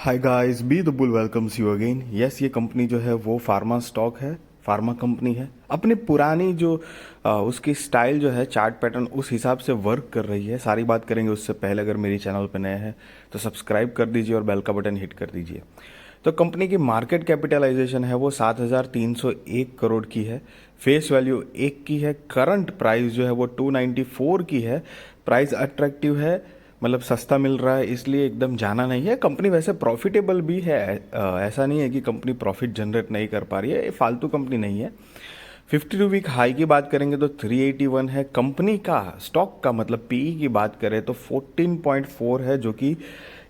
Hi guys, be the bull welcomes you again. Yes, ये company जो है वो फार्मा स्टॉक है, फार्मा कंपनी है। अपनी पुरानी जो उसकी स्टाइल जो है, चार्ट पैटर्न, उस हिसाब से वर्क कर रही है। सारी बात करेंगे उससे पहले अगर मेरी चैनल पर नए हैं तो सब्सक्राइब कर दीजिए और बेल का बटन हिट कर दीजिए। तो कंपनी की मार्केट कैपिटलाइजेशन है वो 7,301 करोड़ की है। फेस वैल्यू 1 की है। करंट प्राइस जो है वो 294 की है। प्राइस अट्रैक्टिव है, मतलब सस्ता मिल रहा है, इसलिए एकदम जाना नहीं है। कंपनी वैसे प्रॉफिटेबल भी है, ऐसा नहीं है कि कंपनी प्रॉफिट जनरेट नहीं कर पा रही है। ये फालतू कंपनी नहीं है। 52 वीक हाई की बात करेंगे तो 381 है। कंपनी का स्टॉक का मतलब पीई की बात करें तो 14.4 है, जो कि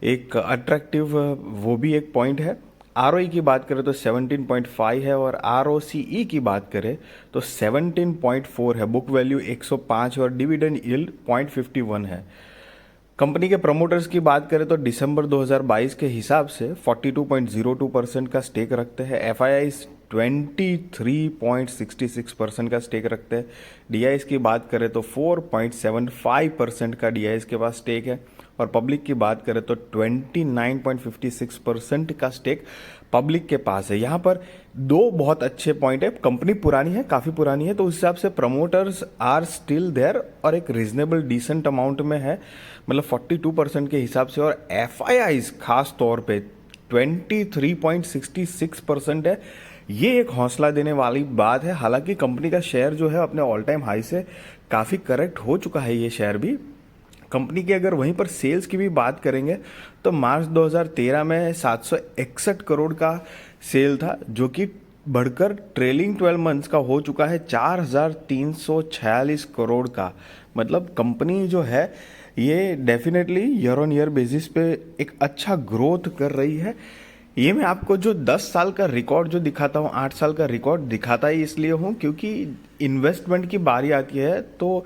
एक अट्रैक्टिव वो भी एक पॉइंट है। आरओई की बात करें तो 17.5 है और आरओसीई की बात करें तो 17.4 है। बुक वैल्यू 105 और डिविडेंड यील्ड 0.51 है। कंपनी के प्रमोटर्स की बात करें तो दिसंबर 2022 के हिसाब से 42.02% का स्टेक रखते हैं। एफआईआई 23.66% का स्टेक रखते हैं। डीआईएस की बात करें तो 4.75% का डीआईएस के पास स्टेक है और पब्लिक की बात करें तो 29.56% का स्टेक पब्लिक के पास है। यहाँ पर दो बहुत अच्छे पॉइंट है। कंपनी पुरानी है, काफ़ी पुरानी है, तो उस हिसाब से प्रमोटर्स आर स्टिल देयर और एक रीजनेबल डिसेंट अमाउंट में है, मतलब 42% के हिसाब से। और एफ खास तौर पे 23.66% है। ये एक हौसला देने वाली बात है। हालांकि कंपनी का शेयर जो है अपने ऑल टाइम हाई से काफ़ी करेक्ट हो चुका है ये शेयर भी। कंपनी की अगर वहीं पर सेल्स की भी बात करेंगे तो मार्च 2013 में 761 करोड़ का सेल था, जो कि बढ़कर ट्रेलिंग 12 मंथ्स का हो चुका है 4,346 करोड़ का। मतलब कंपनी जो है ये definitely year on year basis पे एक अच्छा ग्रोथ कर रही है। ये मैं आपको जो 10 साल का रिकॉर्ड जो दिखाता हूँ, 8 साल का रिकॉर्ड दिखाता ही इसलिए हूँ क्योंकि इन्वेस्टमेंट की बारी आती है तो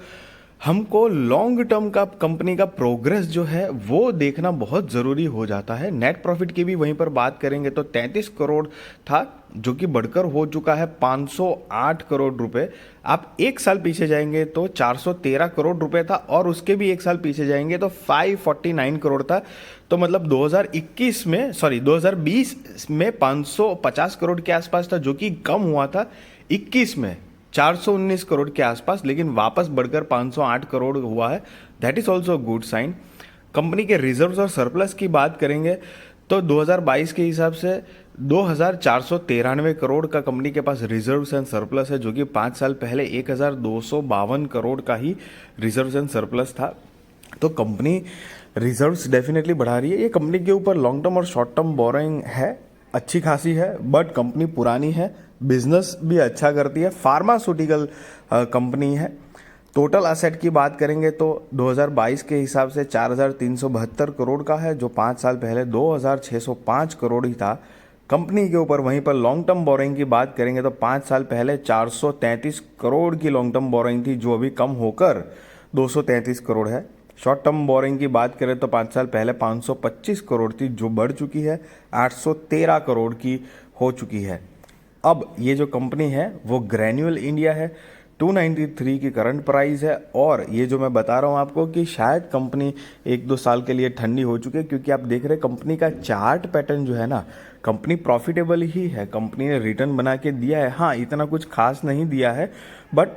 हमको लॉन्ग टर्म का कंपनी का प्रोग्रेस जो है वो देखना बहुत ज़रूरी हो जाता है। नेट प्रॉफिट की भी वहीं पर बात करेंगे तो 33 करोड़ था, जो कि बढ़कर हो चुका है 508 करोड़ रुपए। आप एक साल पीछे जाएंगे तो 413 करोड़ रुपए था और उसके भी एक साल पीछे जाएंगे तो 549 करोड़ था। तो मतलब 2020 में 550 करोड़ के आसपास था, जो कि कम हुआ था 21 में 419 करोड़ के आसपास, लेकिन वापस बढ़कर 508 करोड़ हुआ है। That is also good sign. Company के रिजर्व्स और सरप्लस की बात करेंगे तो 2022 के हिसाब से 2,493 करोड़ का कंपनी के पास रिजर्व्स एंड सरप्लस है, जो कि 5 साल पहले 1,252 करोड़ का ही रिजर्व्स एंड सरप्लस था। तो कंपनी रिजर्व्स डेफिनेटली बढ़ा रही है। ये कंपनी के ऊपर लॉन्ग टर्म और शॉर्ट टर्म बोरोइंग है, अच्छी खासी है, बट कंपनी पुरानी है, बिजनेस भी अच्छा करती है, फार्मास्यूटिकल कंपनी है। टोटल असेट की बात करेंगे तो 2022 के हिसाब से 4,372 करोड़ का है, जो 5 साल पहले 2,605 करोड़ ही था कंपनी के ऊपर। वहीं पर लॉन्ग टर्म बोरोइंग की बात करेंगे तो 5 साल पहले 433 करोड़ की लॉन्ग टर्म बोरोइंग थी, जो अभी कम होकर 233 करोड़ है। शॉर्ट टर्म बोरिंग की बात करें तो 5 साल पहले 525 करोड़ थी, जो बढ़ चुकी है 813 करोड़ की हो चुकी है। अब ये जो कंपनी है वो ग्रैन्यूल इंडिया है। 293 की करंट प्राइस है और ये जो मैं बता रहा हूँ आपको कि शायद कंपनी 1-2 साल के लिए ठंडी हो चुकी है, क्योंकि आप देख रहे हैं कंपनी का चार्ट पैटर्न जो है ना, कंपनी प्रॉफिटेबल ही है। कंपनी ने रिटर्न बना के दिया है, हाँ इतना कुछ खास नहीं दिया है, बट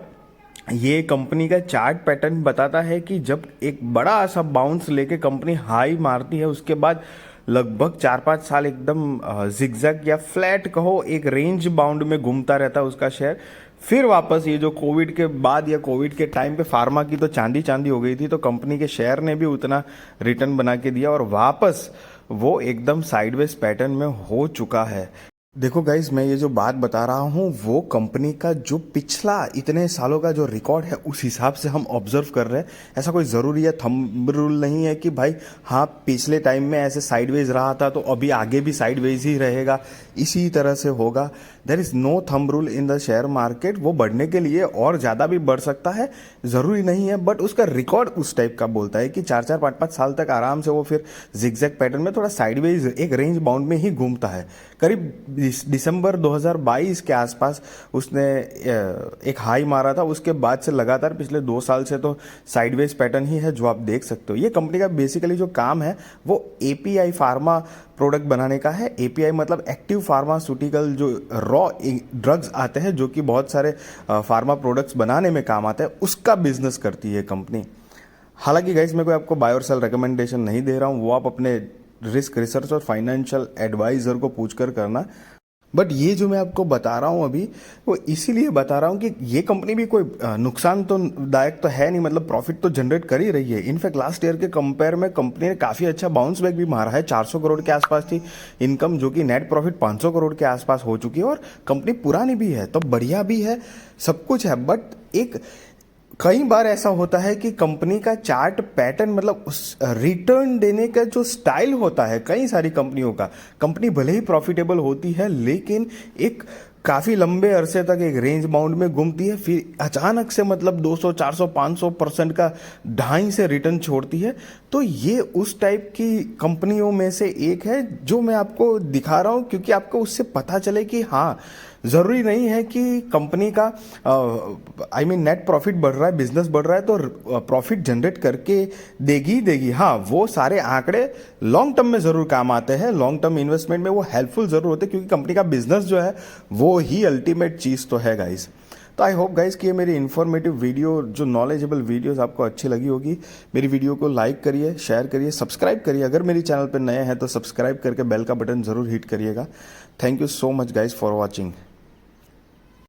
ये कंपनी का चार्ट पैटर्न बताता है कि जब एक बड़ा सा बाउंस लेके कंपनी हाई मारती है, उसके बाद लगभग 4-5 साल एकदम जिगजैग या फ्लैट कहो, एक रेंज बाउंड में घूमता रहता है उसका शेयर। फिर वापस ये जो कोविड के बाद या कोविड के टाइम पे फार्मा की तो चांदी चांदी हो गई थी, तो कंपनी के शेयर ने भी उतना रिटर्न बना के दिया और वापस वो एकदम साइडवेज पैटर्न में हो चुका है। देखो गाइज, मैं ये जो बात बता रहा हूँ वो कंपनी का जो पिछला इतने सालों का जो रिकॉर्ड है उस हिसाब से हम ऑब्जर्व कर रहे हैं। ऐसा कोई ज़रूरी या थंब रूल नहीं है कि भाई हाँ पिछले टाइम में ऐसे साइडवेज रहा था तो अभी आगे भी साइडवेज ही रहेगा, इसी तरह से होगा। There is no thumb rule in the share market. वो बढ़ने के लिए और ज़्यादा भी बढ़ सकता है, ज़रूरी नहीं है, बट उसका रिकॉर्ड उस टाइप का बोलता है कि 4-4, 5-5 साल तक आराम से वो फिर जिगजैग पैटर्न में थोड़ा साइडवेज एक रेंज बाउंड में ही घूमता है। करीब दिसंबर 2022 के आसपास उसने एक हाई मारा था। उसके बाद से लगातार पिछले 2 साल से तो साइडवेज पैटर्न ही है जो आप देख सकते हो। ये कंपनी का बेसिकली जो काम है वो एपीआई फार्मा प्रोडक्ट बनाने का है। एपीआई मतलब एक्टिव फार्मास्यूटिकल, जो रॉ ड्रग्स आते हैं जो कि बहुत सारे फार्मा प्रोडक्ट्स बनाने में काम आते हैं, उसका बिजनेस करती है कंपनी। हालांकि गाइस मैं कोई आपको बाय और सेल रिकमेंडेशन नहीं दे रहा हूँ, वो आप अपने रिस्क रिसर्च और फाइनेंशियल एडवाइजर को पूछकर करना। बट ये जो मैं आपको बता रहा हूँ अभी, वो इसीलिए बता रहा हूँ कि ये कंपनी भी कोई नुकसान तो दायक तो है नहीं, मतलब प्रॉफिट तो जनरेट कर ही रही है। इनफैक्ट लास्ट ईयर के कंपेयर में कंपनी ने काफ़ी अच्छा बाउंस बैक भी मारा है। 400 करोड़ के आसपास थी इनकम, जो कि नेट प्रॉफिट 500 करोड़ के आसपास हो चुकी है। और कंपनी पुरानी भी है तो बढ़िया भी है, सब कुछ है। बट एक कई बार ऐसा होता है कि कंपनी का चार्ट पैटर्न, मतलब उस रिटर्न देने का जो स्टाइल होता है कई सारी कंपनियों का, कंपनी भले ही प्रॉफिटेबल होती है लेकिन एक काफ़ी लंबे अरसे तक एक रेंज बाउंड में घूमती है, फिर अचानक से मतलब 200, 400, 500% का ढाई से रिटर्न छोड़ती है। तो ये उस टाइप की कंपनियों में से एक है जो मैं आपको दिखा रहा हूँ, क्योंकि आपको उससे पता चले कि हाँ, ज़रूरी नहीं है कि कंपनी का नेट प्रॉफिट बढ़ रहा है, बिजनेस बढ़ रहा है तो प्रॉफिट जनरेट करके देगी। हाँ, वो सारे आंकड़े लॉन्ग टर्म में ज़रूर काम आते हैं, लॉन्ग टर्म इन्वेस्टमेंट में वो हेल्पफुल ज़रूर होते हैं, क्योंकि कंपनी का बिजनेस जो है वो ही अल्टीमेट चीज़ तो है गाइस। तो आई होप गाइस कि ये मेरी इन्फॉर्मेटिव वीडियो, जो नॉलेजेबल वीडियोस आपको अच्छी लगी होगी। मेरी वीडियो को लाइक करिए, शेयर करिए, सब्सक्राइब करिए। अगर मेरी चैनल पर नए हैं तो सब्सक्राइब करके बेल का बटन ज़रूर हिट करिएगा। Thank you so much guys for watching.